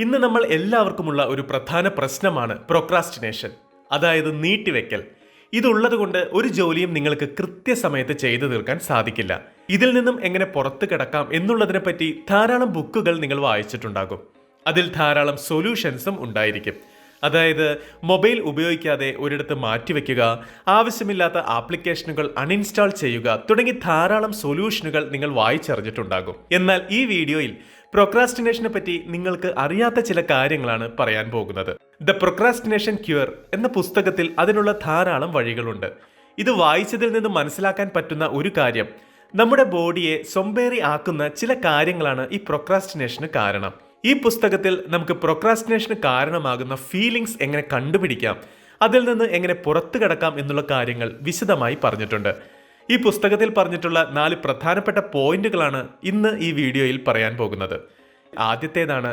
ഇന്ന് നമ്മൾ എല്ലാവർക്കുമുള്ള ഒരു പ്രധാന പ്രശ്നമാണ് പ്രൊക്രാസ്റ്റിനേഷൻ, അതായത് നീട്ടിവെക്കൽ. ഇതുള്ളതുകൊണ്ട് ഒരു ജോലിയും നിങ്ങൾക്ക് കൃത്യസമയത്ത് ചെയ്തു തീർക്കാൻ സാധിക്കില്ല. ഇതിൽ നിന്നും എങ്ങനെ പുറത്തു കിടക്കാം എന്നുള്ളതിനെ പറ്റി ധാരാളം ബുക്കുകൾ നിങ്ങൾ വായിച്ചിട്ടുണ്ടാകും. അതിൽ ധാരാളം സൊല്യൂഷൻസും ഉണ്ടായിരിക്കും. അതായത് മൊബൈൽ ഉപയോഗിക്കാതെ ഒരിടത്ത് മാറ്റിവെക്കുക, ആവശ്യമില്ലാത്ത ആപ്ലിക്കേഷനുകൾ അൺഇൻസ്റ്റാൾ ചെയ്യുക തുടങ്ങി ധാരാളം സൊല്യൂഷനുകൾ നിങ്ങൾ വായിച്ചറിഞ്ഞിട്ടുണ്ടാകും. എന്നാൽ ഈ വീഡിയോയിൽ പ്രൊക്രാസ്റ്റിനേഷനെ പറ്റി നിങ്ങൾക്ക് അറിയാത്ത ചില കാര്യങ്ങളാണ് പറയാൻ പോകുന്നത്. ദ പ്രൊക്രാസ്റ്റിനേഷൻ ക്യൂർ എന്ന പുസ്തകത്തിൽ അതിനുള്ള ധാരാളം വഴികളുണ്ട്. ഇത് വായിച്ചതിൽ നിന്ന് മനസ്സിലാക്കാൻ പറ്റുന്ന ഒരു കാര്യം, നമ്മുടെ ബോഡിയെ സൊമ്പേറി ആക്കുന്ന ചില കാര്യങ്ങളാണ് ഈ പ്രൊക്രാസ്റ്റിനേഷന് കാരണം. ഈ പുസ്തകത്തിൽ നമുക്ക് പ്രൊക്രാസ്റ്റിനേഷന് കാരണമാകുന്ന ഫീലിംഗ്സ് എങ്ങനെ കണ്ടുപിടിക്കാം, അതിൽ നിന്ന് എങ്ങനെ പുറത്തു കടക്കാം എന്നുള്ള കാര്യങ്ങൾ വിശദമായി പറഞ്ഞിട്ടുണ്ട്. ഈ പുസ്തകത്തിൽ പറഞ്ഞിട്ടുള്ള 4 പ്രധാനപ്പെട്ട പോയിന്റുകളാണ് ഇന്ന് ഈ വീഡിയോയിൽ പറയാൻ പോകുന്നത്. ആദ്യത്തേതാണ്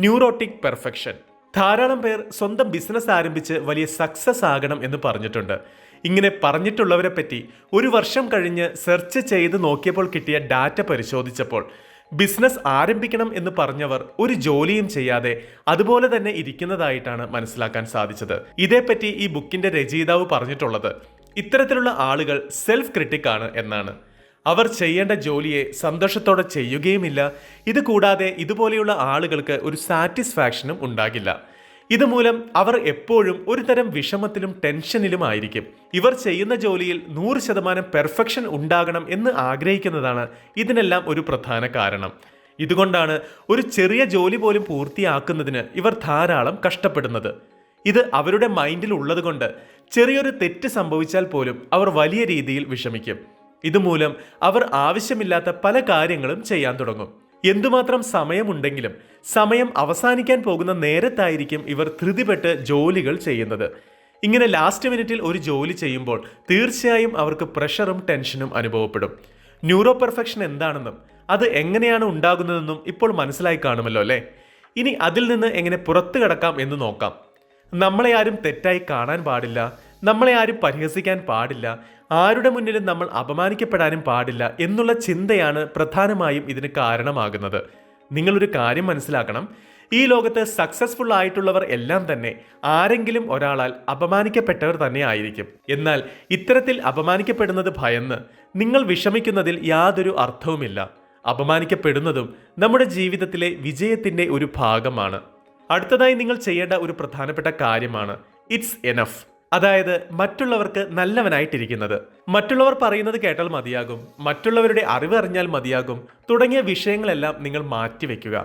ന്യൂറോട്ടിക് പെർഫെക്ഷൻ. ധാരാളം പേർ സ്വന്തം ബിസിനസ് ആരംഭിച്ച് വലിയ സക്സസ് ആകണം എന്ന് പറഞ്ഞിട്ടുണ്ട്. ഇങ്ങനെ പറഞ്ഞിട്ടുള്ളവരെ പറ്റി ഒരു വർഷം കഴിഞ്ഞ് സെർച്ച് ചെയ്ത് നോക്കിയപ്പോൾ കിട്ടിയ ഡാറ്റ പരിശോധിച്ചപ്പോൾ ബിസിനസ് ആരംഭിക്കണം എന്ന് പറഞ്ഞവർ ഒരു ജോലിയും ചെയ്യാതെ അതുപോലെ തന്നെ ഇരിക്കുന്നതായിട്ടാണ് മനസ്സിലാക്കാൻ സാധിച്ചത്. ഇതേപ്പറ്റി ഈ ബുക്കിന്റെ രചയിതാവ് പറഞ്ഞിട്ടുള്ളത്, ഇത്തരത്തിലുള്ള ആളുകൾ സെൽഫ് ക്രിട്ടിക് ആണ് എന്നാണ്. അവർ ചെയ്യേണ്ട ജോലിയെ സന്തോഷത്തോടെ ചെയ്യുകയുമില്ല. ഇത് കൂടാതെ ഇതുപോലെയുള്ള ആളുകൾക്ക് ഒരു സാറ്റിസ്ഫാക്ഷനും ഉണ്ടാകില്ല. ഇതുമൂലം അവർ എപ്പോഴും ഒരു തരം വിഷമത്തിലും ടെൻഷനിലും ആയിരിക്കും. ഇവർ ചെയ്യുന്ന ജോലിയിൽ 100% പെർഫെക്ഷൻ ഉണ്ടാകണം എന്ന് ആഗ്രഹിക്കുന്നതാണ് ഇതിനെല്ലാം ഒരു പ്രധാന കാരണം. ഇതുകൊണ്ടാണ് ഒരു ചെറിയ ജോലി പോലും പൂർത്തിയാക്കുന്നതിന് ഇവർ ധാരാളം കഷ്ടപ്പെടുന്നത്. ഇത് അവരുടെ മൈൻഡിൽ ഉള്ളതുകൊണ്ട് ചെറിയൊരു തെറ്റ് സംഭവിച്ചാൽ പോലും അവർ വലിയ രീതിയിൽ വിഷമിക്കും. ഇതുമൂലം അവർ ആവശ്യമില്ലാത്ത പല കാര്യങ്ങളും ചെയ്യാൻ തുടങ്ങും. എന്തുമാത്രം സമയമുണ്ടെങ്കിലും സമയം അവസാനിക്കാൻ പോകുന്ന നേരത്തായിരിക്കും ഇവർ ധൃതിപ്പെട്ട് ജോലികൾ ചെയ്യുന്നത്. ഇങ്ങനെ ലാസ്റ്റ് മിനിറ്റിൽ ഒരു ജോലി ചെയ്യുമ്പോൾ തീർച്ചയായും അവർക്ക് പ്രഷറും ടെൻഷനും അനുഭവപ്പെടും. ന്യൂറോ പെർഫെക്ഷൻ എന്താണെന്നും അത് എങ്ങനെയാണ് ഉണ്ടാകുന്നതെന്നും ഇപ്പോൾ മനസ്സിലായി കാണുമല്ലോ അല്ലേ? ഇനി അതിൽ നിന്ന് എങ്ങനെ പുറത്തു കടക്കാം എന്ന് നോക്കാം. നമ്മളെ ആരും തെറ്റായി കാണാൻ പാടില്ല, നമ്മളെ ആരും പരിഹസിക്കാൻ പാടില്ല, ആരുടെ മുന്നിലും നമ്മൾ അപമാനിക്കപ്പെടാനും പാടില്ല എന്നുള്ള ചിന്തയാണ് പ്രധാനമായും ഇതിന് കാരണമാകുന്നത്. നിങ്ങളൊരു കാര്യം മനസ്സിലാക്കണം, ഈ ലോകത്ത് സക്സസ്ഫുൾ ആയിട്ടുള്ളവർ എല്ലാം തന്നെ ആരെങ്കിലും ഒരാളാൽ അപമാനിക്കപ്പെട്ടവർ തന്നെ ആയിരിക്കും. എന്നാൽ ഇത്തരത്തിൽ അപമാനിക്കപ്പെടുന്നത് ഭയന്ന് നിങ്ങൾ വിഷമിക്കുന്നതിൽ യാതൊരു അർത്ഥവുമില്ല. അപമാനിക്കപ്പെടുന്നതും നമ്മുടെ ജീവിതത്തിലെ വിജയത്തിന്റെ ഒരു ഭാഗമാണ്. അടുത്തതായി നിങ്ങൾ ചെയ്യേണ്ട ഒരു പ്രധാനപ്പെട്ട കാര്യമാണ് ഇറ്റ്സ് എനഫ്. അതായത് മറ്റുള്ളവർക്ക് നല്ലവനായിട്ടിരിക്കുന്നത്. മറ്റുള്ളവർ പറയുന്നത് കേട്ടാൽ മതിയാകും, മറ്റുള്ളവരുടെ അറിവ് അറിഞ്ഞാൽ മതിയാകും തുടങ്ങിയ വിഷയങ്ങളെല്ലാം നിങ്ങൾ മാറ്റിവെക്കുക.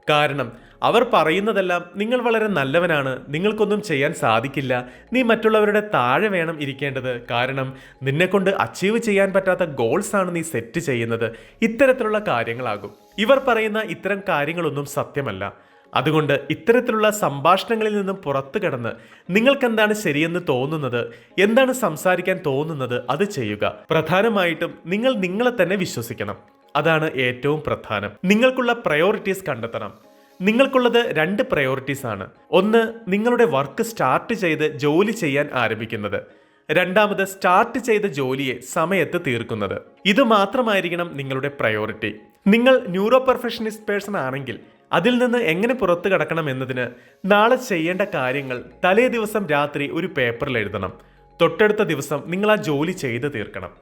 കാരണം അവർ പറയുന്നതെല്ലാം നിങ്ങൾ വളരെ നല്ലവനാണ്, നിങ്ങൾക്കൊന്നും ചെയ്യാൻ സാധിക്കില്ല, നീ മറ്റുള്ളവരുടെ താഴെ വേണം ഇരിക്കേണ്ടത്, കാരണം നിന്നെക്കൊണ്ട് അച്ചീവ് ചെയ്യാൻ പറ്റാത്ത ഗോൾസ് ആണ് നീ സെറ്റ് ചെയ്യുന്നത്, ഇത്തരത്തിലുള്ള കാര്യങ്ങളാകും. ഇവർ പറയുന്ന ഇത്തരം കാര്യങ്ങളൊന്നും സത്യമല്ല. അതുകൊണ്ട് ഇത്തരത്തിലുള്ള സംഭാഷണങ്ങളിൽ നിന്നും പുറത്തു കടന്ന് നിങ്ങൾക്ക് എന്താണ് ശരിയെന്ന് തോന്നുന്നത്, എന്താണ് സംസാരിക്കാൻ തോന്നുന്നത് അത് ചെയ്യുക. പ്രധാനമായിട്ടും നിങ്ങൾ നിങ്ങളെ തന്നെ വിശ്വസിക്കണം. അതാണ് ഏറ്റവും പ്രധാനം. നിങ്ങൾക്കുള്ള പ്രയോറിറ്റീസ് കണ്ടെത്തണം. നിങ്ങൾക്കുള്ളത് 2 പ്രയോറിറ്റീസ് ആണ്. ഒന്ന്, നിങ്ങളുടെ വർക്ക് സ്റ്റാർട്ട് ചെയ്ത് ജോലി ചെയ്യാൻ ആരംഭിക്കുന്നത്. രണ്ടാമത്, സ്റ്റാർട്ട് ചെയ്ത ജോലിയെ സമയത്ത് തീർക്കുന്നത്. ഇത് മാത്രമായിരിക്കണം നിങ്ങളുടെ പ്രയോറിറ്റി. നിങ്ങൾ ന്യൂറോ പെർഫെക്ഷനിസ്റ്റ് പേഴ്സൺ ആണെങ്കിൽ അതിൽ നിന്ന് എങ്ങനെ പുറത്തു കടക്കണം എന്നതിന് നാളെ ചെയ്യേണ്ട കാര്യങ്ങൾ തലേ ദിവസം രാത്രി ഒരു പേപ്പറിൽ എഴുതണം. തൊട്ടടുത്ത ദിവസം നിങ്ങൾ ആ ജോലി ചെയ്ത് തീർക്കണം.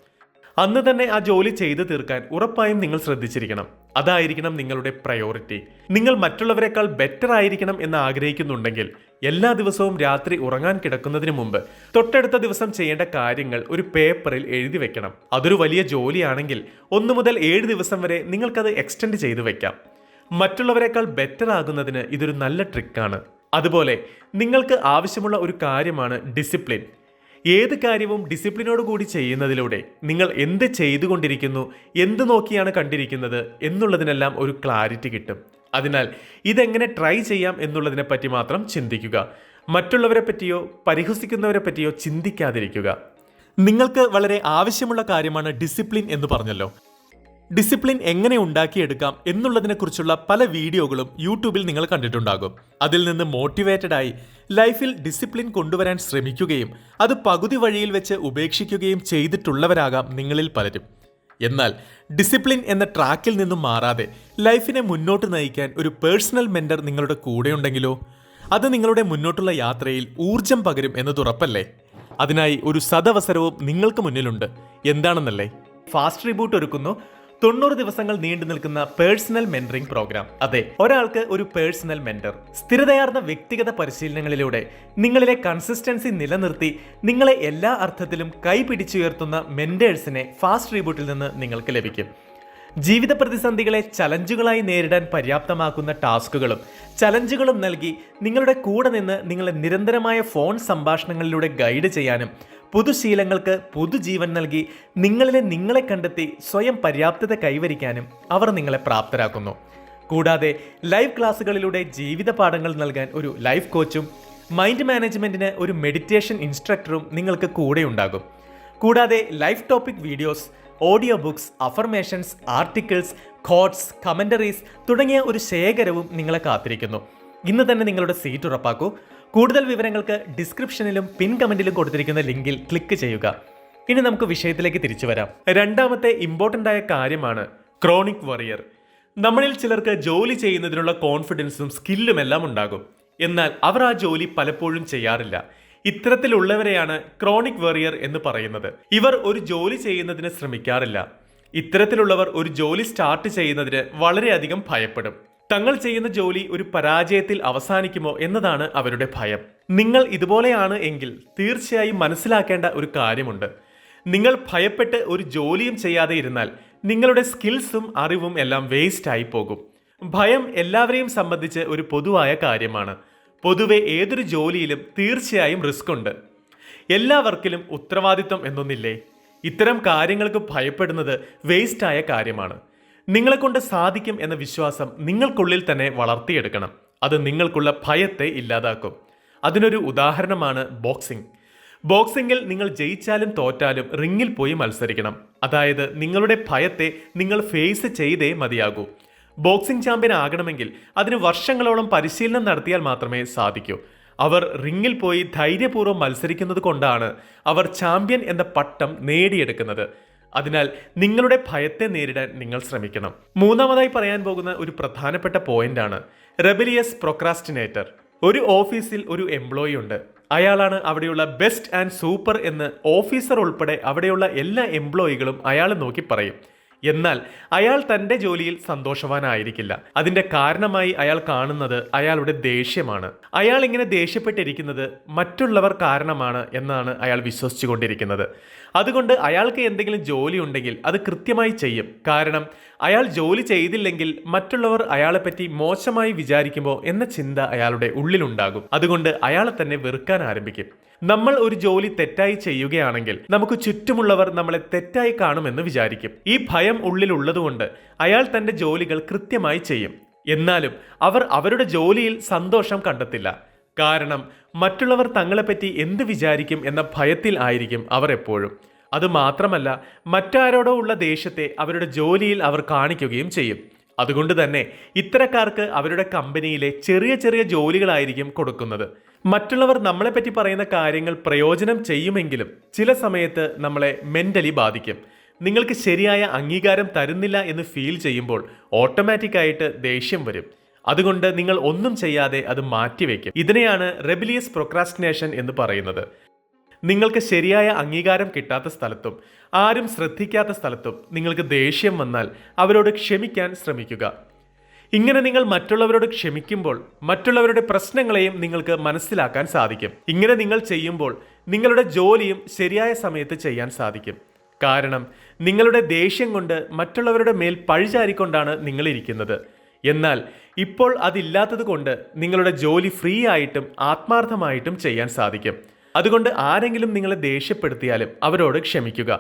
അന്ന് തന്നെ ആ ജോലി ചെയ്തു തീർക്കാൻ ഉറപ്പായും നിങ്ങൾ ശ്രദ്ധിച്ചിരിക്കണം. അതായിരിക്കണം നിങ്ങളുടെ പ്രയോറിറ്റി. നിങ്ങൾ മറ്റുള്ളവരെക്കാൾ ബെറ്റർ ആയിരിക്കണം എന്ന് ആഗ്രഹിക്കുന്നുണ്ടെങ്കിൽ എല്ലാ ദിവസവും രാത്രി ഉറങ്ങാൻ കിടക്കുന്നതിന് മുമ്പ് തൊട്ടടുത്ത ദിവസം ചെയ്യേണ്ട കാര്യങ്ങൾ ഒരു പേപ്പറിൽ എഴുതി വെക്കണം. അതൊരു വലിയ ജോലിയാണെങ്കിൽ 1 മുതൽ 7 ദിവസം വരെ നിങ്ങൾക്കത് എക്സ്റ്റെൻഡ് ചെയ്തു വെക്കാം. മറ്റുള്ളവരെക്കാൾ ബെറ്റർ ആകുന്നതിന് ഇതൊരു നല്ല ട്രിക്കാണ്. അതുപോലെ നിങ്ങൾക്ക് ആവശ്യമുള്ള ഒരു കാര്യമാണ് ഡിസിപ്ലിൻ. ഏത് കാര്യവും ഡിസിപ്ലിനോട് കൂടി ചെയ്യുന്നതിലൂടെ നിങ്ങൾ എന്ത് ചെയ്തുകൊണ്ടിരിക്കുന്നു, എന്ത് നോക്കിയാണ് കണ്ടിരിക്കുന്നത് എന്നുള്ളതിനെല്ലാം ഒരു ക്ലാരിറ്റി കിട്ടും. അതിനാൽ ഇതെങ്ങനെ ട്രൈ ചെയ്യാം എന്നുള്ളതിനെ പറ്റി മാത്രം ചിന്തിക്കുക. മറ്റുള്ളവരെ പറ്റിയോ പരിഹസിക്കുന്നവരെ പറ്റിയോ ചിന്തിക്കാതിരിക്കുക. നിങ്ങൾക്ക് വളരെ ആവശ്യമുള്ള കാര്യമാണ് ഡിസിപ്ലിൻ എന്ന് പറഞ്ഞല്ലോ. ഡിസിപ്ലിൻ എങ്ങനെ ഉണ്ടാക്കിയെടുക്കാം എന്നുള്ളതിനെക്കുറിച്ചുള്ള പല വീഡിയോകളും യൂട്യൂബിൽ നിങ്ങൾ കണ്ടിട്ടുണ്ടാകും. അതിൽ നിന്ന് മോട്ടിവേറ്റഡ് ആയി ലൈഫിൽ ഡിസിപ്ലിൻ കൊണ്ടുവരാൻ ശ്രമിക്കുകയും അത് പകുതി വഴിയിൽ വെച്ച് ഉപേക്ഷിക്കുകയും ചെയ്തിട്ടുള്ളവരാകാം നിങ്ങളിൽ പലരും. എന്നാൽ ഡിസിപ്ലിൻ എന്ന ട്രാക്കിൽ നിന്നും മാറാതെ ലൈഫിനെ മുന്നോട്ട് നയിക്കാൻ ഒരു പേഴ്സണൽ മെന്റർ നിങ്ങളുടെ കൂടെയുണ്ടെങ്കിലോ അത് നിങ്ങളുടെ മുന്നോട്ടുള്ള യാത്രയിൽ ഊർജം പകരും എന്നത് ഉറപ്പല്ലേ? അതിനായി ഒരു സദവസരവും നിങ്ങൾക്ക് മുന്നിലുണ്ട്. എന്താണെന്നല്ലേ? ഫാസ്റ്റ് റീബൂട്ട് ഒരുക്കുന്നു 90 ദിവസങ്ങൾ നീണ്ടു നിൽക്കുന്ന പേഴ്സണൽ മെന്ററിംഗ് പ്രോഗ്രാം. അതെ, ഒരാൾക്ക് ഒരു പേഴ്സണൽ മെന്റർ. സ്ഥിരതയാർന്ന വ്യക്തിഗത പരിശീലനങ്ങളിലൂടെ നിങ്ങളിലെ കൺസിസ്റ്റൻസി നിലനിർത്തി നിങ്ങളെ എല്ലാ അർത്ഥത്തിലും കൈപിടിച്ചുയർത്തുന്ന മെന്റേഴ്സിനെ ഫാസ്റ്റ് റീബൂട്ടിൽ നിന്ന് നിങ്ങൾക്ക് ലഭിക്കും. ജീവിത പ്രതിസന്ധികളെ ചലഞ്ചുകളായി നേരിടാൻ പര്യാപ്തമാക്കുന്ന ടാസ്കുകളും ചലഞ്ചുകളും നൽകി നിങ്ങളുടെ കൂടെ നിന്ന് നിങ്ങളെ നിരന്തരമായ ഫോൺ സംഭാഷണങ്ങളിലൂടെ ഗൈഡ് ചെയ്യാനും പുതുശീലങ്ങൾക്ക് പുതുജീവൻ നൽകി നിങ്ങളെ കണ്ടെത്തി സ്വയം പര്യാപ്തത കൈവരിക്കാനും അവർ നിങ്ങളെ പ്രാപ്തരാക്കുന്നു. കൂടാതെ ലൈവ് ക്ലാസ്സുകളിലൂടെ ജീവിത പാഠങ്ങൾ നൽകാൻ ഒരു ലൈഫ് കോച്ചും മൈൻഡ് മാനേജ്മെന്റിന് ഒരു മെഡിറ്റേഷൻ ഇൻസ്ട്രക്ടറും നിങ്ങൾക്ക് കൂടെയുണ്ടാകും. കൂടാതെ life topic videos, audio books, affirmations, articles, quotes, commentaries തുടങ്ങിയ ഒരു ശേഖരവും നിങ്ങളെ കാത്തിരിക്കുന്നു. ഇന്ന് തന്നെ നിങ്ങളുടെ സീറ്റ് ഉറപ്പാക്കൂ. കൂടുതൽ വിവരങ്ങൾക്ക് ഡിസ്ക്രിപ്ഷനിലും പിൻ കമന്റിലും കൊടുത്തിരിക്കുന്ന ലിങ്കിൽ ക്ലിക്ക് ചെയ്യുക. ഇനി നമുക്ക് വിഷയത്തിലേക്ക് തിരിച്ചു വരാം. രണ്ടാമത്തെ ഇമ്പോർട്ടൻ്റ് ആയ കാര്യമാണ് ക്രോണിക് വറിയർ. നമ്മളിൽ ചിലർക്ക് ജോലി ചെയ്യുന്നതിനുള്ള കോൺഫിഡൻസും സ്കില്ലും എല്ലാം ഉണ്ടാകും. എന്നാൽ അവർ ആ ജോലി പലപ്പോഴും ചെയ്യാറില്ല. ഇത്തരത്തിലുള്ളവരെയാണ് ക്രോണിക് വറിയർ എന്ന് പറയുന്നത്. ഇവർ ഒരു ജോലി ചെയ്യുന്നതിന് ശ്രമിക്കാറില്ല. ഇത്തരത്തിലുള്ളവർ ഒരു ജോലി സ്റ്റാർട്ട് ചെയ്യുന്നതിന് വളരെയധികം ഭയപ്പെടും. തങ്ങൾ ചെയ്യുന്ന ജോലി ഒരു പരാജയത്തിൽ അവസാനിക്കുമോ എന്നതാണ് അവരുടെ ഭയം. നിങ്ങൾ ഇതുപോലെയാണ് എങ്കിൽ തീർച്ചയായും മനസ്സിലാക്കേണ്ട ഒരു കാര്യമുണ്ട്. നിങ്ങൾ ഭയപ്പെട്ട് ഒരു ജോലിയും ചെയ്യാതെ ഇരുന്നാൽ നിങ്ങളുടെ സ്കിൽസും അറിവും എല്ലാം വേസ്റ്റ് ആയി പോകും. ഭയം എല്ലാവരെയും സംബന്ധിച്ച് ഒരു പൊതുവായ കാര്യമാണ്. പൊതുവെ ഏതൊരു ജോലിയിലും തീർച്ചയായും റിസ്ക് ഉണ്ട്. എല്ലാ വർക്കിലും ഉത്തരവാദിത്വം എന്നൊന്നില്ലേ? ഇത്തരം കാര്യങ്ങൾക്ക് ഭയപ്പെടുന്നത് വേസ്റ്റായ കാര്യമാണ്. നിങ്ങളെ കൊണ്ട് സാധിക്കും എന്ന വിശ്വാസം നിങ്ങൾക്കുള്ളിൽ തന്നെ വളർത്തിയെടുക്കണം. അത് നിങ്ങൾക്കുള്ള ഭയത്തെ ഇല്ലാതാക്കും. അതിനൊരു ഉദാഹരണമാണ് ബോക്സിംഗ്. ബോക്സിംഗിൽ നിങ്ങൾ ജയിച്ചാലും തോറ്റാലും റിങ്ങിൽ പോയി മത്സരിക്കണം. അതായത് നിങ്ങളുടെ ഭയത്തെ നിങ്ങൾ ഫേസ് ചെയ്തേ മതിയാകൂ. ബോക്സിംഗ് ചാമ്പ്യൻ ആകണമെങ്കിൽ അതിന് വർഷങ്ങളോളം പരിശീലനം നടത്തിയാൽ മാത്രമേ സാധിക്കൂ. അവർ റിങ്ങിൽ പോയി ധൈര്യപൂർവ്വം മത്സരിക്കുന്നത് കൊണ്ടാണ് അവർ ചാമ്പ്യൻ എന്ന പട്ടം നേടിയെടുക്കുന്നത്. അതിനാൽ നിങ്ങളുടെ ഭയത്തെ നേരിടാൻ നിങ്ങൾ ശ്രമിക്കണം. മൂന്നാമതായി പറയാൻ പോകുന്ന ഒരു പ്രധാനപ്പെട്ട പോയിന്റാണ് റെബലിയസ് പ്രൊക്രാസ്റ്റിനേറ്റർ. ഒരു ഓഫീസിൽ ഒരു എംപ്ലോയി ഉണ്ട്. അയാളാണ് അവിടെയുള്ള ബെസ്റ്റ് ആൻഡ് സൂപ്പർ എന്ന് ഓഫീസർ ഉൾപ്പെടെ അവിടെയുള്ള എല്ലാ എംപ്ലോയികളും അയാളെ നോക്കി പറയും. എന്നാൽ അയാൾ തൻ്റെ ജോലിയിൽ സന്തോഷവാനായിരിക്കില്ല. അതിന്റെ കാരണമായി അയാൾ കാണുന്നത് അയാളുടെ ദേഷ്യമാണ്. അയാൾ ഇങ്ങനെ ദേഷ്യപ്പെട്ടിരിക്കുന്നത് മറ്റുള്ളവർ കാരണമാണ് എന്നാണ് അയാൾ വിശ്വസിച്ചുകൊണ്ടിരിക്കുന്നത്. അതുകൊണ്ട് അയാൾക്ക് എന്തെങ്കിലും ജോലി ഉണ്ടെങ്കിൽ അത് കൃത്യമായി ചെയ്യും. കാരണം അയാൾ ജോലി ചെയ്തില്ലെങ്കിൽ മറ്റുള്ളവർ അയാളെപ്പറ്റി മോശമായി വിചാരിക്കുമോ എന്ന ചിന്ത അയാളുടെ ഉള്ളിലുണ്ടാകും. അതുകൊണ്ട് അയാളെ തന്നെ വെറുക്കാൻ ആരംഭിക്കും. നമ്മൾ ഒരു ജോലി തെറ്റായി ചെയ്യുകയാണെങ്കിൽ നമുക്ക് ചുറ്റുമുള്ളവർ നമ്മളെ തെറ്റായി കാണുമെന്ന് വിചാരിക്കും. ഈ ഭയം ഉള്ളിലുള്ളതുകൊണ്ട് അയാൾ തന്റെ ജോലികൾ കൃത്യമായി ചെയ്യും. എന്നാലും അവർ അവരുടെ ജോലിയിൽ സന്തോഷം കണ്ടെത്തില്ല. കാരണം മറ്റുള്ളവർ തങ്ങളെപ്പറ്റി എന്ത് വിചാരിക്കും എന്ന ഭയത്തിൽ ആയിരിക്കും അവർ എപ്പോഴും. അത് മാത്രമല്ല, മറ്റാരോടോ ഉള്ള ദേഷ്യത്തെ അവരുടെ ജോലിയിൽ അവർ കാണിക്കുകയും ചെയ്യും. അതുകൊണ്ട് തന്നെ ഇത്തരക്കാർക്ക് അവരുടെ കമ്പനിയിലെ ചെറിയ ചെറിയ ജോലികളായിരിക്കും കൊടുക്കുന്നത്. മറ്റുള്ളവർ നമ്മളെപ്പറ്റി പറയുന്ന കാര്യങ്ങൾ പ്രയോജനം ചെയ്യുമെങ്കിലും ചില സമയത്ത് നമ്മളെ മെന്റലി ബാധിക്കും. നിങ്ങൾക്ക് ശരിയായ അംഗീകാരം തരുന്നില്ല എന്ന് ഫീൽ ചെയ്യുമ്പോൾ ഓട്ടോമാറ്റിക്കായിട്ട് ദേഷ്യം വരും. അതുകൊണ്ട് നിങ്ങൾ ഒന്നും ചെയ്യാതെ അത് മാറ്റിവെക്കും. ഇതിനെയാണ് റെബലിയസ് പ്രൊക്രാസ്റ്റിനേഷൻ എന്ന് പറയുന്നത്. നിങ്ങൾക്ക് ശരിയായ അംഗീകാരം കിട്ടാത്ത സ്ഥലത്തും ആരും ശ്രദ്ധിക്കാത്ത സ്ഥലത്തും നിങ്ങൾക്ക് ദേഷ്യം വന്നാൽ അവരോട് ക്ഷമിക്കാൻ ശ്രമിക്കുക. ഇങ്ങനെ നിങ്ങൾ മറ്റുള്ളവരോട് ക്ഷമിക്കുമ്പോൾ മറ്റുള്ളവരുടെ പ്രശ്നങ്ങളെയും നിങ്ങൾക്ക് മനസ്സിലാക്കാൻ സാധിക്കും. ഇങ്ങനെ നിങ്ങൾ ചെയ്യുമ്പോൾ നിങ്ങളുടെ ജോലിയും ശരിയായ സമയത്ത് ചെയ്യാൻ സാധിക്കും. കാരണം നിങ്ങളുടെ ദേഷ്യം കൊണ്ട് മറ്റുള്ളവരുടെ മേൽ പഴിചാരിക്കൊണ്ടാണ് നിങ്ങൾ ഇരിക്കുന്നത്. എന്നാൽ ഇപ്പോൾ അതില്ലാത്തത് കൊണ്ട് നിങ്ങളുടെ ജോലി ഫ്രീ ആയിട്ടും ആത്മാർത്ഥമായിട്ടും ചെയ്യാൻ സാധിക്കും. അതുകൊണ്ട് ആരെങ്കിലും നിങ്ങളെ ദേഷ്യപ്പെടുത്തിയാലും അവരോട് ക്ഷമിക്കുക.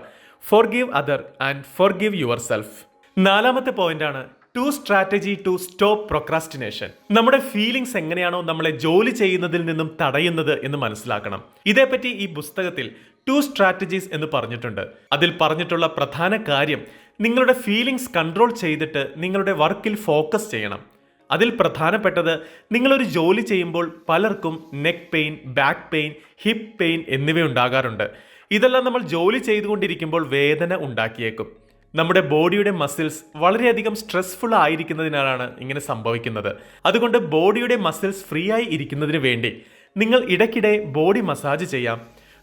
Forgive other and forgive yourself. നാലാമത്തെ പോയിന്റാണ് to strategy to stop procrastination. നമ്മുടെ ഫീലിംഗ്സ് എങ്ങനെയാണോ നമ്മളെ ജോലി ചെയ്യുന്നതിൽ നിന്നും തടയുന്നത് എന്ന് മനസ്സിലാക്കണം. ഇതേപ്പറ്റി ഈ പുസ്തകത്തിൽ 2 സ്ട്രാറ്റജീസ് എന്ന് പറഞ്ഞിട്ടുണ്ട്. അതിൽ പറഞ്ഞിട്ടുള്ള പ്രധാന കാര്യം നിങ്ങളുടെ ഫീലിംഗ്സ് കൺട്രോൾ ചെയ്തിട്ട് നിങ്ങളുടെ വർക്കിൽ ഫോക്കസ് ചെയ്യണം. അതിൽ പ്രധാനപ്പെട്ടത് നിങ്ങളൊരു ജോലി ചെയ്യുമ്പോൾ പലർക്കും neck pain, back pain, hip pain എന്നിവ ഉണ്ടാകാറുണ്ട്. ഇതെല്ലാം നമ്മൾ ജോലി ചെയ്തുകൊണ്ടിരിക്കുമ്പോൾ വേദന ഉണ്ടാക്കിയേക്കും. നമ്മുടെ ബോഡിയുടെ മസിൽസ് വളരെയധികം സ്ട്രെസ്ഫുൾ ആയിരിക്കുന്നതിനാലാണ് ഇങ്ങനെ സംഭവിക്കുന്നത്. അതുകൊണ്ട് ബോഡിയുടെ മസിൽസ് ഫ്രീ ആയി ഇരിക്കുന്നതിന് വേണ്ടി നിങ്ങൾ ഇടയ്ക്കിടെ ബോഡി മസാജ് ചെയ്യാം.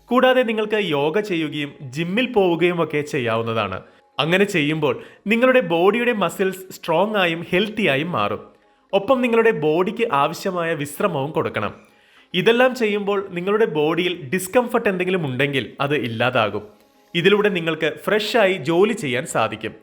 കൂടാതെ നിങ്ങൾക്ക് യോഗ ചെയ്യുകയും ജിമ്മിൽ പോവുകയും ഒക്കെ ചെയ്യാവുന്നതാണ്. അങ്ങനെ ചെയ്യുമ്പോൾ നിങ്ങളുടെ ബോഡിയുടെ മസിൽസ് സ്ട്രോങ് ആയും ഹെൽത്തി ആയും മാറും. ഒപ്പം നിങ്ങളുടെ ബോഡിക്ക് ആവശ്യമായ വിശ്രമവും കൊടുക്കണം. ഇതെല്ലാം ചെയ്യുമ്പോൾ നിങ്ങളുടെ ബോഡിയിൽ ഡിസ്കംഫർട്ട് എന്തെങ്കിലും ഉണ്ടെങ്കിൽ അത് ഇല്ലാതാകും. ഇതിലൂടെ നിങ്ങൾക്ക് ഫ്രഷ് ആയി ജോലി ചെയ്യാൻ സാധിക്കും.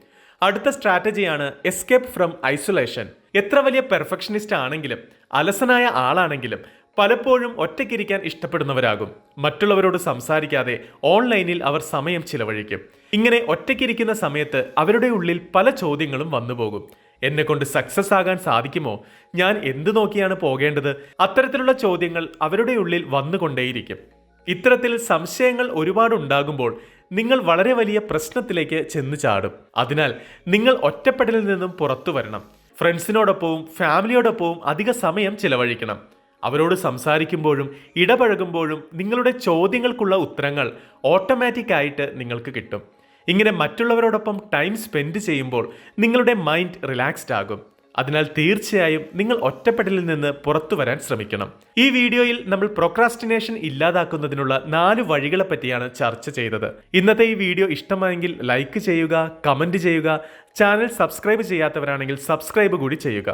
അടുത്ത സ്ട്രാറ്റജിയാണ് എസ്കേപ്പ് ഫ്രം ഐസൊലേഷൻ. എത്ര വലിയ പെർഫെക്ഷനിസ്റ്റ് ആണെങ്കിലും അലസനായ ആളാണെങ്കിലും പലപ്പോഴും ഒറ്റയ്ക്കിരിക്കാൻ ഇഷ്ടപ്പെടുന്നവരാകും. മറ്റുള്ളവരോട് സംസാരിക്കാതെ ഓൺലൈനിൽ അവർ സമയം ചിലവഴിക്കും. ഇങ്ങനെ ഒറ്റയ്ക്കിരിക്കുന്ന സമയത്ത് അവരുടെ ഉള്ളിൽ പല ചോദ്യങ്ങളും വന്നുപോകും. എന്നെ കൊണ്ട് സക്സസ് ആകാൻ സാധിക്കുമോ? ഞാൻ എന്ത് നോക്കിയാണ് പോകേണ്ടത്? അത്തരത്തിലുള്ള ചോദ്യങ്ങൾ അവരുടെ ഉള്ളിൽ വന്നുകൊണ്ടേയിരിക്കും. ഇത്തരത്തിൽ സംശയങ്ങൾ ഒരുപാട് ഉണ്ടാകുമ്പോൾ നിങ്ങൾ വളരെ വലിയ പ്രശ്നത്തിലേക്ക് ചെന്ന് ചാടും. അതിനാൽ നിങ്ങൾ ഒറ്റപ്പെടലിൽ നിന്നും പുറത്തു വരണം. ഫ്രണ്ട്സിനോടൊപ്പവും ഫാമിലിയോടൊപ്പവും അധിക സമയം ചിലവഴിക്കണം. അവരോട് സംസാരിക്കുമ്പോഴും ഇടപഴകുമ്പോഴും നിങ്ങളുടെ ചോദ്യങ്ങൾക്കുള്ള ഉത്തരങ്ങൾ ഓട്ടോമാറ്റിക് ആയിട്ട് നിങ്ങൾക്ക് കിട്ടും. ഇങ്ങനെ മറ്റുള്ളവരോടൊപ്പം ടൈം സ്പെൻഡ് ചെയ്യുമ്പോൾ നിങ്ങളുടെ മൈൻഡ് റിലാക്സ്ഡ് ആകും. അതിനാൽ തീർച്ചയായും നിങ്ങൾ ഒറ്റപ്പെടലിൽ നിന്ന് പുറത്തു വരാൻ ശ്രമിക്കണം. ഈ വീഡിയോയിൽ നമ്മൾ പ്രൊക്രാസ്റ്റിനേഷൻ ഇല്ലാതാക്കുന്നതിനുള്ള 4 വഴികളെ പറ്റിയാണ് ചർച്ച ചെയ്തത്. ഇന്നത്തെ ഈ വീഡിയോ ഇഷ്ടമായെങ്കിൽ ലൈക്ക് ചെയ്യുക, കമന്റ് ചെയ്യുക. ചാനൽ സബ്സ്ക്രൈബ് ചെയ്യാത്തവരാണെങ്കിൽ സബ്സ്ക്രൈബ് കൂടി ചെയ്യുക.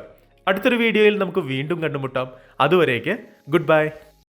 അടുത്തൊരു വീഡിയോയിൽ നമുക്ക് വീണ്ടും കണ്ടുമുട്ടാം. അതുവരേക്ക് ഗുഡ് ബൈ.